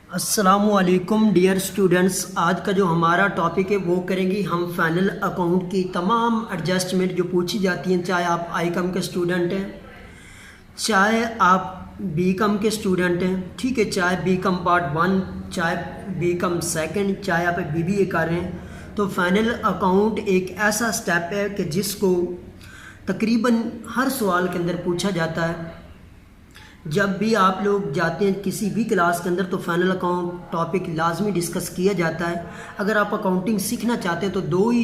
अस्सलामुअलैकुम dear students. आज का जो हमारा टॉपिक है वो करेंगे हम फाइनल अकाउंट की तमाम एडजस्टमेंट जो पूछी जाती हैं, चाहे आप आई कम के स्टूडेंट हैं, चाहे आप बी कम के स्टूडेंट हैं, ठीक है, चाहे बी कम पार्ट 1, चाहे बी कम सेकेंड, चाहे आप BBA कर रहे हैं। तो फाइनल अकाउंट एक ऐसा स्टेप है कि जिसको तकरीबन हर सवाल के अंदर पूछा जाता है। जब भी आप लोग जाते हैं किसी भी क्लास के अंदर तो फाइनल अकाउंट टॉपिक लाजमी डिस्कस किया जाता है। अगर आप अकाउंटिंग सीखना चाहते हैं तो दो ही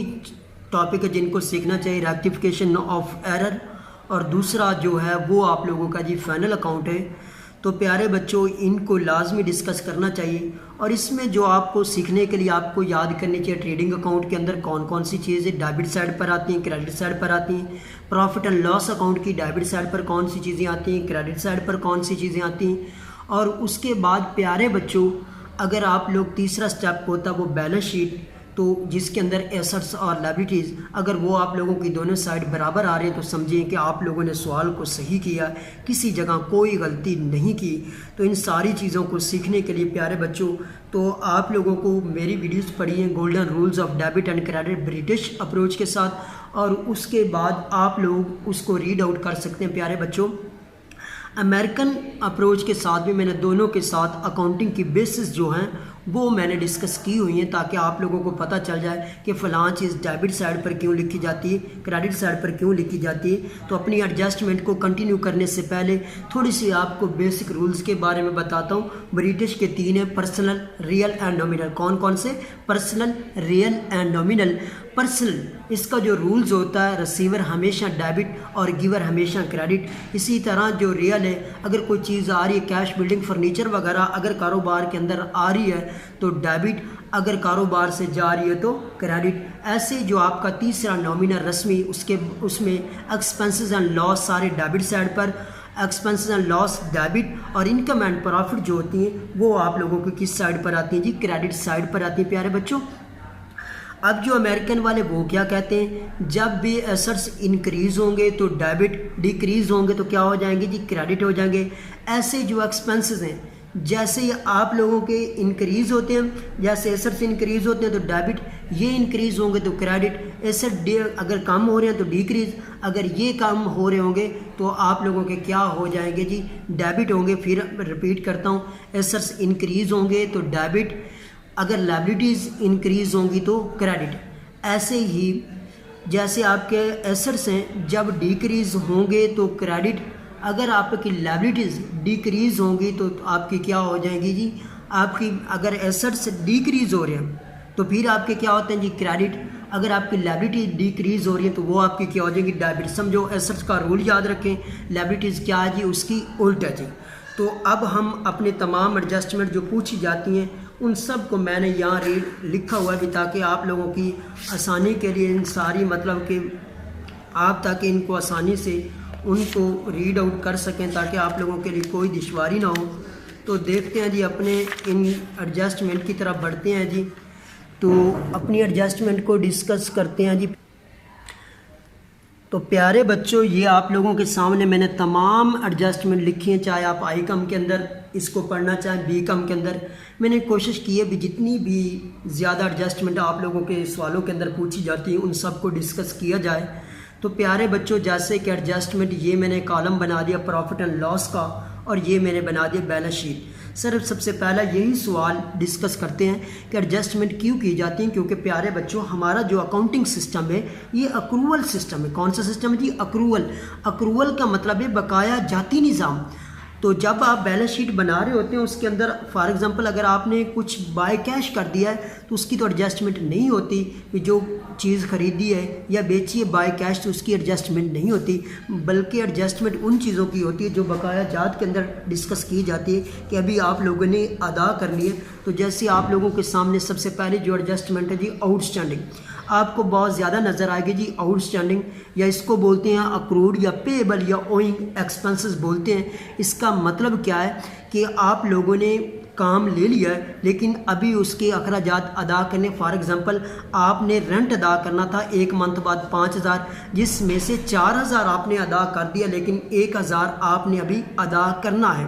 टॉपिक है जिनको सीखना चाहिए, रेक्टिफिकेशन ऑफ एरर और दूसरा जो है वो आप लोगों का जी फाइनल अकाउंट है। तो प्यारे बच्चों, इनको लाजमी डिस्कस करना चाहिए। और इसमें जो आपको सीखने के लिए आपको याद करनी चाहिए, ट्रेडिंग अकाउंट के अंदर कौन कौन सी चीज़ें डेबिट साइड पर आती हैं, क्रेडिट साइड पर आती हैं। प्रॉफिट एंड लॉस अकाउंट की डेबिट साइड पर कौन सी चीज़ें आती हैं, क्रेडिट साइड पर कौन सी चीज़ें आती हैं। और उसके बाद प्यारे बच्चों, अगर आप लोग तीसरा स्टेप होता है वो बैलेंस शीट, तो जिसके अंदर एसेट्स और लायबिलिटीज़ अगर वो आप लोगों की दोनों साइड बराबर आ रहे हैं तो समझिए कि आप लोगों ने सवाल को सही किया, किसी जगह कोई गलती नहीं की। तो इन सारी चीज़ों को सीखने के लिए प्यारे बच्चों, तो आप लोगों को मेरी वीडियोस पढ़ी हैं golden rules of debit and credit British approach के साथ, और उसके बाद आप लोग उसको रीड आउट कर सकते हैं। प्यारे बच्चों, अमेरिकन अप्रोच के साथ भी मैंने दोनों के साथ अकाउंटिंग की बेसिस जो हैं वो मैंने डिस्कस की हुई हैं, ताकि आप लोगों को पता चल जाए कि फ़लाँ चीज़ डेबिट साइड पर क्यों लिखी जाती है, क्रेडिट साइड पर क्यों लिखी जाती है। तो अपनी एडजस्टमेंट को कंटिन्यू करने से पहले थोड़ी सी आपको बेसिक रूल्स के बारे में बताता हूँ। ब्रिटिश के 3 हैं, पर्सनल, रियल एंड नॉमिनल। कौन कौन से? Personal, real and nominal. Personal, इसका जो रूल्स होता है, रिसीवर हमेशा डेबिट और गिवर हमेशा क्रेडिट। इसी तरह जो रियल है, अगर कोई चीज़ आ रही है, कैश, बिल्डिंग, फर्नीचर वगैरह अगर कारोबार के अंदर आ रही है तो डेबिट, अगर कारोबार से जा रही है तो क्रेडिट। ऐसे जो आपका तीसरा नॉमिनल रस्मी, उसमें एक्सपेंसेस एंड लॉस सारे डेबिट साइड पर, एक्सपेंसेस एंड लॉस डेबिट, और इनकम एंड प्रॉफिट जो होती हैं वो आप लोगों को किस साइड पर आती हैं जी? क्रेडिट साइड पर आती हैं प्यारे बच्चों। अब जो अमेरिकन वाले वो क्या कहते हैं, जब भी एसेट्स इंक्रीज होंगे तो डेबिट, डिक्रीज होंगे तो क्या हो जाएंगे जी? क्रेडिट हो जाएंगे। ऐसे जो एक्सपेंसेस हैं, जैसे ही आप लोगों के इंक्रीज होते हैं, जैसे एसेट्स इंक्रीज होते हैं तो डेबिट, ये इंक्रीज होंगे तो क्रेडिट, एसेट अगर कम हो रहे हैं तो डिक्रीज, अगर ये कम हो रहे होंगे तो आप लोगों के क्या हो जाएंगे जी? डेबिट होंगे। फिर रिपीट करता हूँ, एसेट्स इंक्रीज होंगे तो डेबिट, अगर लायबिलिटीज़ इंक्रीज होंगी तो क्रेडिट। ऐसे ही जैसे आपके एसेट्स हैं, जब डिक्रीज होंगे तो क्रेडिट, अगर आपकी लायबिलिटीज़ डिक्रीज होंगी तो आपकी क्या हो जाएंगी जी? आपकी अगर एसेट्स डिक्रीज हो रहे हैं तो फिर आपके क्या होते हैं जी? क्रेडिट। अगर आपकी लायबिलिटी डिक्रीज हो रही है तो वो आपकी क्या हो जाएगी? डेबिट। समझो, एसेट्स का रूल याद रखें, लायबिलिटीज़ क्या है जी? उसकी उल्टा जी। तो अब हम अपने तमाम एडजस्टमेंट जो पूछी जाती हैं उन सब को मैंने यहाँ लिखा हुआ भी, ताकि आप लोगों की आसानी के लिए इन सारी मतलब कि आप ताकि इनको आसानी से उनको रीड आउट कर सकें, ताकि आप लोगों के लिए कोई दुश्वारी ना हो। तो देखते हैं जी, अपने इन एडजस्टमेंट की तरफ बढ़ते हैं जी। तो अपनी एडजस्टमेंट को डिस्कस करते हैं जी। तो प्यारे बच्चों, ये आप लोगों के सामने मैंने तमाम एडजस्टमेंट लिखी हैं, चाहे आप आई कम के अंदर इसको पढ़ना चाहें, बी कम के अंदर। मैंने कोशिश की है भी जितनी भी ज़्यादा एडजस्टमेंट आप लोगों के सवालों के अंदर पूछी जाती हैं उन सब को डिस्कस किया जाए। तो प्यारे बच्चों, जैसे कि एडजस्टमेंट, ये मैंने कॉलम बना दिया प्रॉफिट एंड लॉस का, और ये मैंने बना दिया बैलेंस शीट। सर सबसे पहला यही सवाल डिस्कस करते हैं कि एडजस्टमेंट क्यों की जाती है, क्योंकि प्यारे बच्चों हमारा जो अकाउंटिंग सिस्टम है ये अक्रूवल सिस्टम है। कौन सा सिस्टम है जी? अक्रूवल। अक्रूवल का मतलब है बकाया जाती निज़ाम। तो जब आप बैलेंस शीट बना रहे होते हैं उसके अंदर फॉर एग्जांपल अगर आपने कुछ बाय कैश कर दिया है तो उसकी तो एडजस्टमेंट नहीं होती, कि जो चीज़ खरीदी है या बेची है बाय कैश तो उसकी एडजस्टमेंट नहीं होती, बल्कि एडजस्टमेंट उन चीज़ों की होती है जो बकाया जात के अंदर डिस्कस की जाती है कि अभी आप लोगों ने अदा कर लिए। तो जैसे आप लोगों के सामने सबसे पहले जो एडजस्टमेंट है जी, आउटस्टैंडिंग, आपको बहुत ज़्यादा नज़र आएगी जी आउटस्टैंडिंग, या इसको बोलते हैं अक्रूड या पेएबल या ओइंग एक्सपेंसेस बोलते हैं। इसका मतलब क्या है कि आप लोगों ने काम ले लिया है लेकिन अभी उसके अखराजात अदा करने, फॉर एग्जांपल आपने रेंट अदा करना था 1 मंथ बाद 5000, जिसमें से 4000 आपने अदा कर दिया लेकिन 1000 आपने अभी अदा करना है।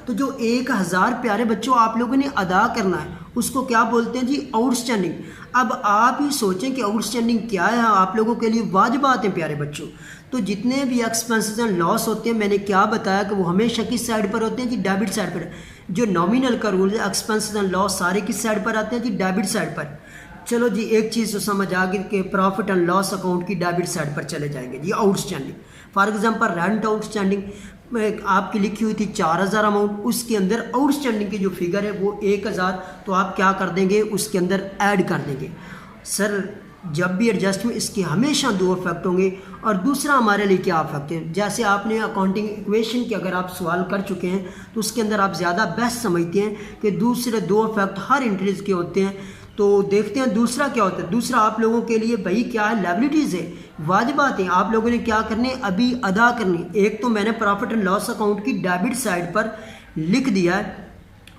तो जो 1000 प्यारे बच्चों आप लोगों ने अदा करना है उसको क्या बोलते हैं जी, आउटस्टैंडिंग। अब आप ही सोचें कि आउटस्टैंडिंग क्या है, आप लोगों के लिए वाजिबात हैं प्यारे बच्चों। तो जितने भी एक्सपेंसेस एंड लॉस होते हैं, मैंने क्या बताया कि वो हमेशा किस साइड पर होते हैं जी, डेबिट साइड पर। जो नॉमिनल का रूल है, एक्सपेंसेस एंड लॉस सारे किस साइड पर आते हैं जी, डेबिट साइड पर। चलो जी, एक चीज़ तो समझ आ गई कि प्रॉफिट एंड लॉस अकाउंट की डेबिट साइड पर चले जाएंगे जी, outstanding. For example rent outstanding आपकी लिखी हुई थी 4000 अमाउंट, उसके अंदर आउटस्टैंडिंग की जो फिगर है वो 1000, तो आप क्या कर देंगे, उसके अंदर ऐड कर देंगे। सर जब भी एडजस्टमेंट, इसके हमेशा दो इफेक्ट होंगे, और दूसरा हमारे लिए क्या इफेक्ट है, जैसे आपने अकाउंटिंग इक्वेशन के अगर आप सवाल कर चुके हैं तो उसके अंदर आप ज़्यादा बेस्ट समझते हैं कि दूसरे दो इफेक्ट हर इंटरेस्ट के होते हैं। तो देखते हैं दूसरा क्या होता है। दूसरा आप लोगों के लिए भाई क्या है, लायबिलिटीज़ है, वाजिबात है, आप लोगों ने क्या करने, अभी अदा करनी। एक तो मैंने प्रॉफिट एंड लॉस अकाउंट की डेबिट साइड पर लिख दिया है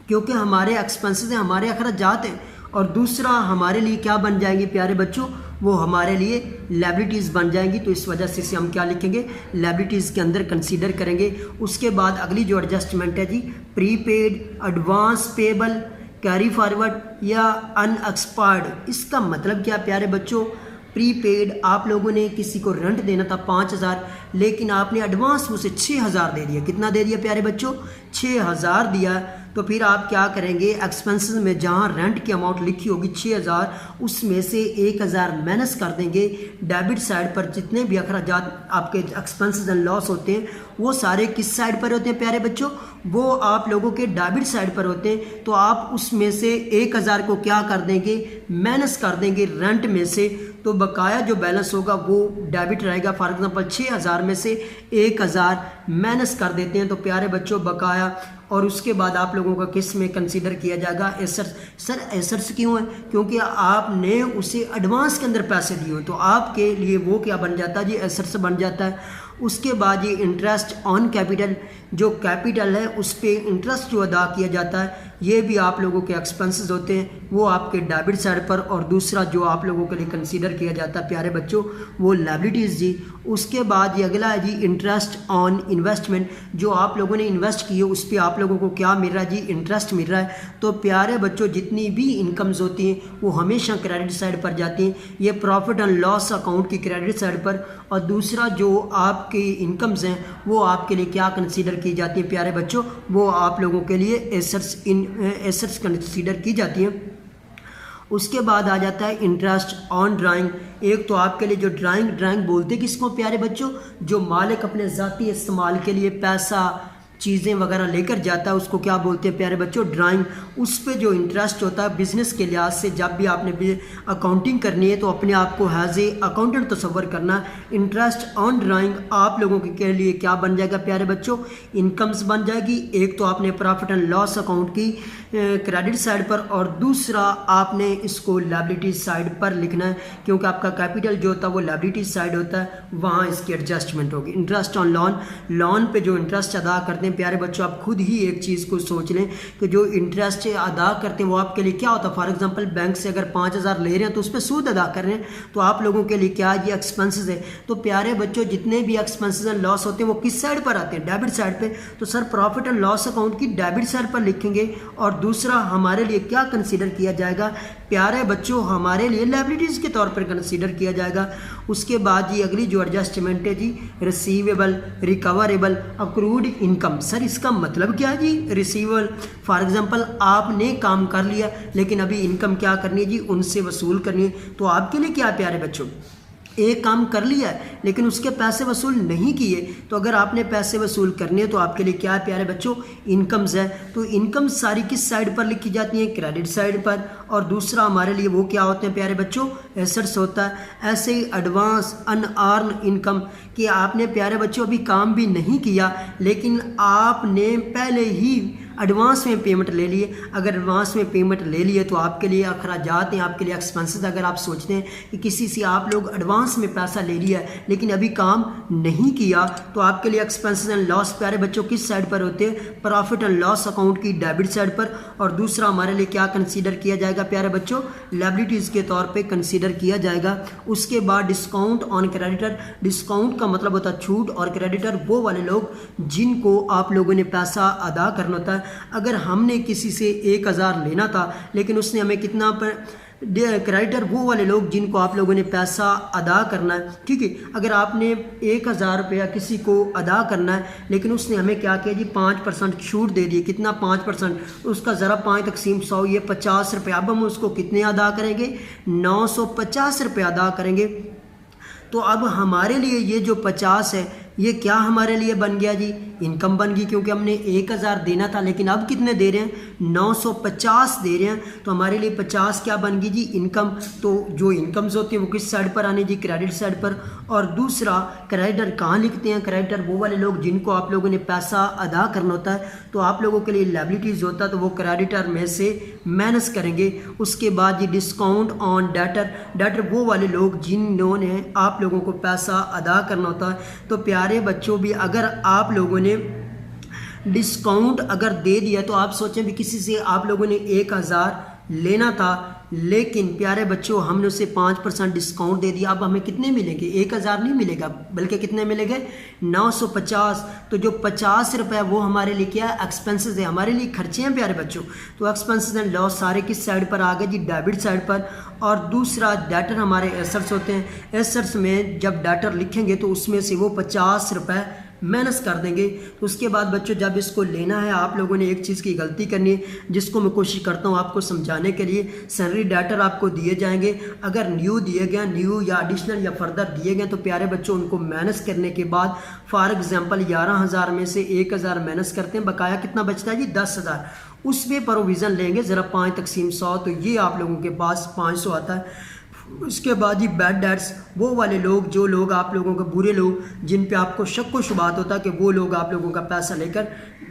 क्योंकि हमारे एक्सपेंसेस हैं, हमारे अखराजात हैं, और दूसरा हमारे लिए क्या बन जाएंगे प्यारे बच्चों, वो हमारे लिए लायबिलिटीज़ बन जाएंगी। तो इस वजह से हम क्या लिखेंगे, लायबिलिटीज़ के अंदर कंसीडर करेंगे। उसके बाद अगली जो एडजस्टमेंट है जी, prepaid, advance payable, carry forward या अनएक्सपायर्ड। इसका मतलब क्या प्यारे बच्चों, प्रीपेड आप लोगों ने किसी को रेंट देना था 5000, लेकिन आपने एडवांस उसे 6000 दे दिया। कितना दे दिया प्यारे बच्चों, 6000 दिया। तो फिर आप क्या करेंगे, एक्सपेंसेस में जहाँ रेंट की अमाउंट लिखी होगी 6000, उसमें से 1000 माइनस कर देंगे। डेबिट साइड पर जितने भी अखराजात आपके एक्सपेंसेस एंड लॉस होते हैं वो सारे किस साइड पर होते हैं प्यारे बच्चों, वो आप लोगों के डेबिट साइड पर होते हैं। तो आप उसमें से 1000 को क्या कर देंगे, माइनस कर देंगे रेंट में से, तो बकाया जो बैलेंस होगा वो डेबिट रहेगा। फॉर एग्जांपल 6000 में से 1000 माइनस कर देते हैं तो प्यारे बच्चों बकाया, और उसके बाद आप लोगों का किस में कंसीडर किया जाएगा, एसेट्स। सर एसेट्स क्यों है, क्योंकि आपने उसे एडवांस के अंदर पैसे दिए हो, तो आपके लिए वो क्या बन जाता है जी, एसेट्स बन जाता है। उसके बाद ये इंटरेस्ट ऑन कैपिटल, जो कैपिटल है उस पर इंटरेस्ट जो अदा किया जाता है, ये भी आप लोगों के एक्सपेंसेस होते हैं, वो आपके डेबिट साइड पर। और दूसरा जो आप लोगों के लिए कंसीडर किया जाता है प्यारे बच्चों, वो लायबिलिटीज़ जी। उसके बाद ये अगला है जी, इंटरेस्ट ऑन इन्वेस्टमेंट, जो आप लोगों ने इन्वेस्ट किए उस पर आप लोगों को क्या मिल रहा है जी, इंटरेस्ट मिल रहा है। तो प्यारे बच्चों जितनी भी इनकम्स होती हैं वो हमेशा क्रेडिट साइड पर जाती हैं, ये प्रॉफिट एंड लॉस अकाउंट की क्रेडिट साइड पर। और दूसरा जो आपकी इनकम्स हैं वो आपके लिए क्या कंसीडर की जाती है प्यारे बच्चों, वो आप लोगों के लिए एसेट्स कंसीडर की जाती हैं। उसके बाद आ जाता है इंटरेस्ट ऑन ड्राइंग। एक तो आपके लिए जो ड्राइंग बोलते हैं किसको प्यारे बच्चों, जो मालिक अपने ज़ाती इस्तेमाल के लिए पैसा चीज़ें वगैरह लेकर जाता है उसको क्या बोलते हैं प्यारे बच्चों, ड्राइंग। उस पे जो इंटरेस्ट होता है बिज़नेस के लिहाज से, जब भी आपने अकाउंटिंग करनी है तो अपने आप को हैज़ ए अकाउंटेंट तस्वर करना। इंटरेस्ट ऑन ड्राइंग आप लोगों के लिए क्या बन जाएगा प्यारे बच्चों, इनकम्स बन जाएगी। एक तो आपने प्रॉफिट एंड लॉस अकाउंट की क्रेडिट साइड पर, और दूसरा आपने इसको लायबिलिटी साइड पर लिखना है, क्योंकि आपका कैपिटल जो होता है वो लायबिलिटी साइड होता है, वहाँ इसकी एडजस्टमेंट होगी। इंटरेस्ट ऑन लोन पे जो इंटरेस्ट अदा करते हैं प्यारे बच्चों, आप खुद ही एक चीज़ को सोच लें कि जो इंटरेस्ट अदा करते हैं वो आपके लिए क्या होता है। फॉर एग्जांपल बैंक से अगर 5000 ले रहे हैं तो उस पर सूद अदा कर रहे हैं, तो आप लोगों के लिए क्या ये एक्सपेंसेस है। तो प्यारे बच्चों जितने भी एक्सपेंसेस एंड लॉस होते हैं वो किस साइड पर आते हैं, डेबिट साइड पे। तो sir profit and loss account की डेबिट साइड पर लिखेंगे। और दूसरा हमारे लिए क्या कंसीडर किया जाएगा प्यारे बच्चों, हमारे लिए लायबिलिटीज़ के तौर पर कंसीडर किया जाएगा। उसके बाद ये अगली जो एडजस्टमेंट है जी, receivable, recoverable, accrued income. Sir इसका मतलब क्या है जी, रिसीवेबल फॉर एग्जांपल आपने काम कर लिया लेकिन अभी इनकम क्या करनी है जी, उनसे वसूल करनी है। तो आपके लिए क्या है प्यारे बच्चों, एक काम कर लिया है लेकिन उसके पैसे वसूल नहीं किए, तो अगर आपने पैसे वसूल करने हैं तो आपके लिए क्या है प्यारे बच्चों, इनकम्स है। तो इनकम्स सारी किस साइड पर लिखी जाती हैं, क्रेडिट साइड पर। और दूसरा हमारे लिए वो क्या होते हैं प्यारे बच्चों, एसेट्स होता है। ऐसे ही एडवांस अनअर्न इनकम, कि आपने प्यारे बच्चों अभी काम भी नहीं किया लेकिन आपने पहले ही एडवांस में पेमेंट ले लिए। अगर एडवांस में पेमेंट ले लिए तो आपके लिए अखराजात हैं, आपके लिए एक्सपेंसेस। अगर आप सोचते हैं कि किसी से आप लोग एडवांस में पैसा ले लिया है लेकिन अभी काम नहीं किया, तो आपके लिए एक्सपेंसेस एंड लॉस प्यारे बच्चों किस साइड पर होते हैं? प्रॉफिट एंड लॉस अकाउंट की डेबिट साइड पर। और दूसरा हमारे लिए क्या कंसीडर किया जाएगा प्यारे बच्चों? लायबिलिटीज़ के तौर पे कंसीडर किया जाएगा। उसके बाद डिस्काउंट ऑन क्रेडिटर। डिस्काउंट का मतलब होता है छूट, और क्रेडिटर वो वाले लोग जिनको आप लोगों ने पैसा अदा करना होता है। अगर हमने किसी से 1000 लेना था लेकिन उसने हमें कितना क्रेडिटर वो वाले लोग जिनको आप लोगों ने पैसा अदा करना है, ठीक है। अगर आपने 1000 रुपया किसी को अदा करना है लेकिन उसने हमें क्या किया जी 5% छूट दे दी। कितना? 5%। उसका ज़रा 5 तकसीम 100 ये 50 रुपये। अब हम उसको कितने अदा करेंगे? 950 रुपये अदा करेंगे। तो अब हमारे लिए ये जो 50 है ये क्या हमारे लिए बन गया जी? इनकम बन गई, क्योंकि हमने 1000 देना था लेकिन अब कितने दे रहे हैं? 950 दे रहे हैं। तो हमारे लिए 50 क्या बन गई जी? इनकम। तो जो इनकम्स होती हैं वो किस साइड पर आने जी? क्रेडिट साइड पर। और दूसरा क्रेडिटर कहाँ लिखते हैं? क्रेडिटर वो वाले लोग जिनको आप लोगों ने पैसा अदा करना होता है। तो आप लोगों के लिए लायबिलिटीज़ होता है तो वो क्रेडिटर में से माइनस करेंगे। उसके बाद जी डिस्काउंट ऑन डेटर। डेटर वो वाले लोग जिन्होंने आप लोगों को पैसा अदा करना होता है। तो प्यारे बच्चों भी अगर आप लोगों ने डिस्काउंट अगर दे दिया तो आप सोचें भी किसी से आप लोगों ने 1000 लेना था लेकिन प्यारे बच्चों हमने उसे 5% डिस्काउंट दे दिया। अब हमें कितने मिलेंगे? 1000 नहीं मिलेगा बल्कि कितने मिलेंगे? 950। तो जो 50 रुपये वो हमारे लिए क्या है? एक्सपेंसेस है, हमारे लिए खर्चे हैं प्यारे बच्चों। तो एक्सपेंसेस एंड लॉस सारे किस साइड पर आ गए जी? डेबिट साइड पर। और दूसरा डेटर हमारे एसेट्स होते हैं। एसेट्स में जब डेटर लिखेंगे तो उसमें से वो 50 रुपये माइनस कर देंगे। तो उसके बाद बच्चों जब इसको लेना है आप लोगों ने एक चीज़ की गलती करनी है जिसको मैं कोशिश करता हूँ आपको समझाने के लिए। सैलरी डेटर आपको दिए जाएंगे, अगर न्यू दिए गए, न्यू या एडिशनल या फर्दर दिए गए तो प्यारे बच्चों उनको माइनस करने के बाद फॉर एग्जांपल 11000 में से 1000 माइनस करते हैं, बकाया कितना बचता है जी? 10000। उसमें प्रोविज़न लेंगे ज़रा 5 तकसीम 100, तो ये आप लोगों के पास 500 आता है। उसके बाद ही बैड डेट्स, वो वाले लोग जो लोग आप लोगों के बुरे लोग जिन पे आपको शक व शुबात होता है कि वो लोग आप लोगों का पैसा लेकर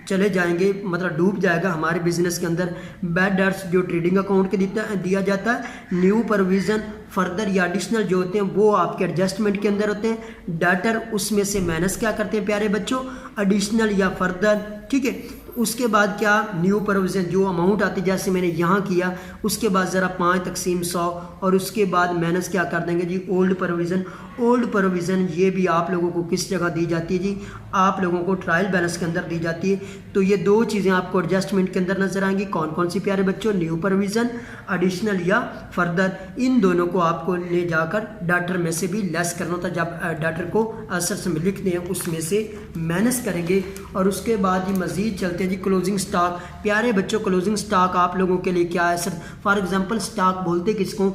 चले जाएंगे, मतलब डूब जाएगा हमारे बिजनेस के अंदर। बैड डेट्स जो ट्रेडिंग अकाउंट के दिया जाता है। न्यू प्रोविज़न फर्दर या एडिशनल जो होते हैं वो आपके एडजस्टमेंट के अंदर होते हैं। डेटर उसमें से माइनस क्या करते हैं प्यारे बच्चों? एडिशनल या फर्दर, ठीक है। उसके बाद क्या? न्यू प्रोविज़न जो अमाउंट आती है जैसे मैंने यहाँ किया, उसके बाद ज़रा 5 तकसीम 100 और उसके बाद माइनस क्या कर देंगे जी? Old provision. ओल्ड प्रोविज़न ये भी आप लोगों को किस जगह दी जाती है जी? आप लोगों को ट्रायल बैलेंस के अंदर दी जाती है। तो ये दो चीज़ें आपको एडजस्टमेंट के अंदर नजर आएंगी। कौन कौन सी प्यारे बच्चों? न्यू प्रोविज़न, एडिशनल या फर्दर। इन दोनों को आपको ले जाकर डाटर में से भी लेस करना होता है। जब डाटर को एसेट्स में लिखते हैं उसमें से माइनस करेंगे। और उसके बाद ही मज़ीद चलते हैं जी क्लोजिंग स्टॉक। प्यारे बच्चों क्लोजिंग स्टॉक आप लोगों के लिए क्या है? सर फॉर एग्जांपल स्टॉक बोलते किसको?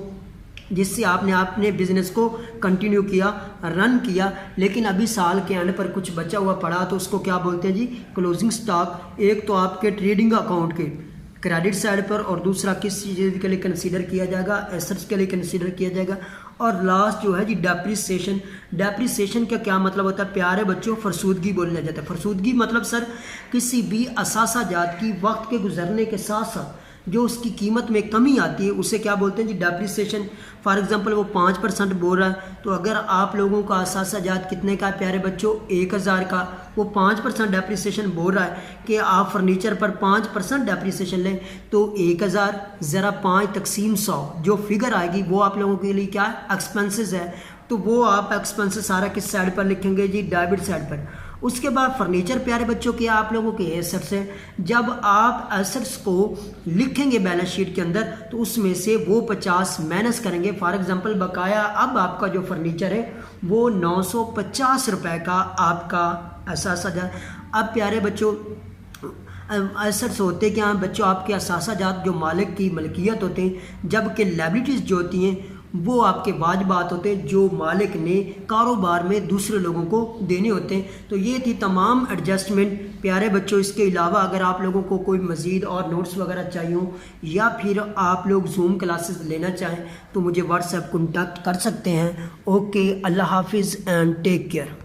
जिससे आपने अपने बिजनेस को कंटिन्यू किया, रन किया, लेकिन अभी साल के एंड पर कुछ बचा हुआ पड़ा तो उसको क्या बोलते हैं जी? Closing stock. एक तो आपके ट्रेडिंग अकाउंट के क्रेडिट साइड पर और दूसरा किस चीज़ के लिए कंसीडर किया जाएगा? एसेट्स के लिए कंसीडर किया जाएगा। और लास्ट जो है जी डेप्रिसिएशन। डेप्रिसिएशन का क्या मतलब होता है प्यारे बच्चों? फरसूदगी बोलने जाता है। फरसूदगी मतलब सर किसी भी असासा जात की वक्त के गुजरने के साथ साथ जो उसकी कीमत में कमी आती है उसे क्या बोलते हैं जी? डेप्रिसिएशन। फॉर एग्जांपल वो 5% बोल रहा है तो अगर आप लोगों का असासा जात कितने का है प्यारे बच्चों? 1000 का, वो 5% डेप्रिसिएशन बोल रहा है कि आप फर्नीचर पर 5% डेप्रिसिएशन लें तो 1000 ज़रा 5 तकसीम 100 जो फिगर आएगी वो आप लोगों के लिए क्या है? एक्सपेंसेस है। तो वो आप एक्सपेंसेस सारा किस साइड पर लिखेंगे जी? डेबिट साइड पर। उसके बाद फर्नीचर प्यारे बच्चों के आप लोगों के एसेट्स हैं। जब आप एसेट्स को लिखेंगे बैलेंस शीट के अंदर तो उसमें से वो 50 माइनस करेंगे। फॉर एग्जांपल बकाया अब आपका जो फर्नीचर है वो 950 रुपये का आपका असासा जात। अब प्यारे बच्चों एसेट्स होते क्या हैं बच्चों? आपके असासा जात जो मालिक की मलकियत होते हैं, जबकि लायबिलिटीज़ जो होती हैं वो आपके वाजिबात होते हैं जो मालिक ने कारोबार में दूसरे लोगों को देने होते हैं। तो ये थी तमाम एडजस्टमेंट प्यारे बच्चों। इसके अलावा अगर आप लोगों को कोई मज़ीद और नोट्स वगैरह चाहिए हो या फिर आप लोग जूम क्लासेस लेना चाहें तो मुझे व्हाट्सएप कॉन्टैक्ट कर सकते हैं। ओके, अल्लाह हाफिज़ एंड टेक केयर।